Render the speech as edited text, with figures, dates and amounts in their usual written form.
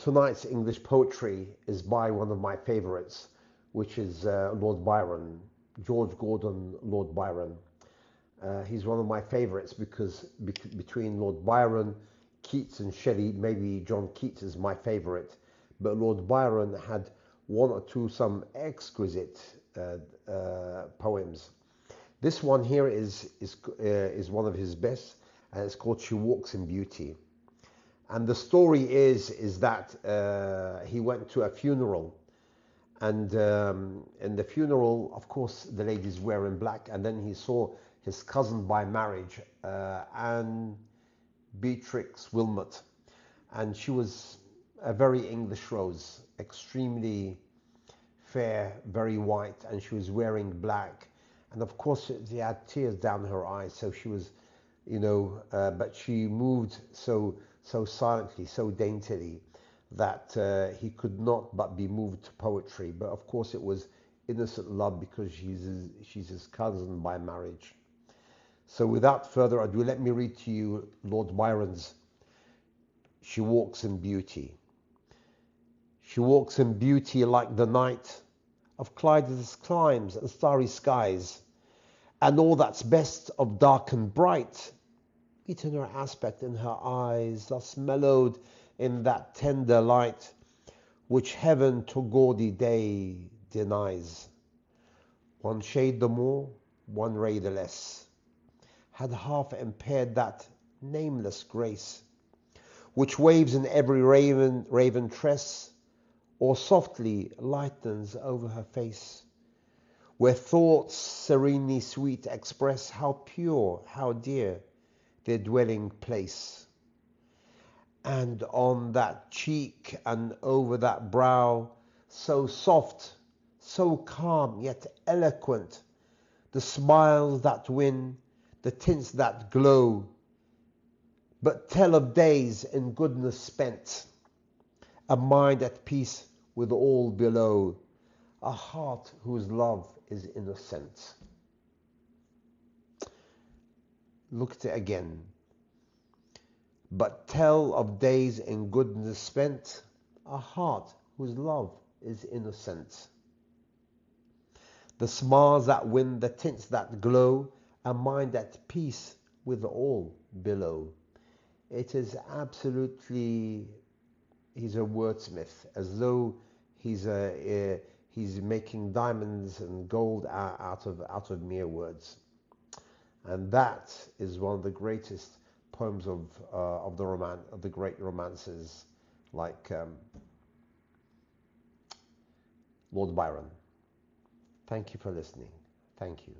tonight's English poetry is by one of my favorites, which is Lord Byron, George Gordon Lord Byron. He's one of my favorites because between Lord Byron, Keats and Shelley, maybe John Keats is my favorite, but Lord Byron had one or two some exquisite poems. This one here is one of his best, and it's called She Walks in Beauty. And the story is that he went to a funeral, and in the funeral, of course, the lady's wearing black, and then he saw his cousin by marriage, Anne Beatrix Wilmot, and she was a very English rose, extremely fair, very white, and she was wearing black, and of course she had tears down her eyes, so she was, but she moved so silently, so daintily, that he could not but be moved to poetry. But of course it was innocent love because she's his cousin by marriage. So without further ado, let me read to you Lord Byron's She Walks in Beauty. She walks in beauty like the night of Clyde's climes and starry skies, and all that's best of dark and bright, yet in her aspect, in her eyes, thus mellowed in that tender light, which heaven to gaudy day denies. One shade the more, one ray the less, had half impaired that nameless grace, which waves in every raven tress, or softly lightens over her face, where thoughts serenely sweet express how pure, how dear their dwelling place. And on that cheek and over that brow, so soft, so calm, yet eloquent, the smiles that win, the tints that glow, but tell of days in goodness spent, a mind at peace with all below, a heart whose love is innocent. Look at it again. But tell of days in goodness spent, a heart whose love is innocent. The smiles that win, the tints that glow, a mind at peace with all below. It is absolutely, he's a wordsmith, as though he's making diamonds and gold out of mere words. And that is one of the greatest poems of the great romances, like Lord Byron. Thank you for listening. Thank you.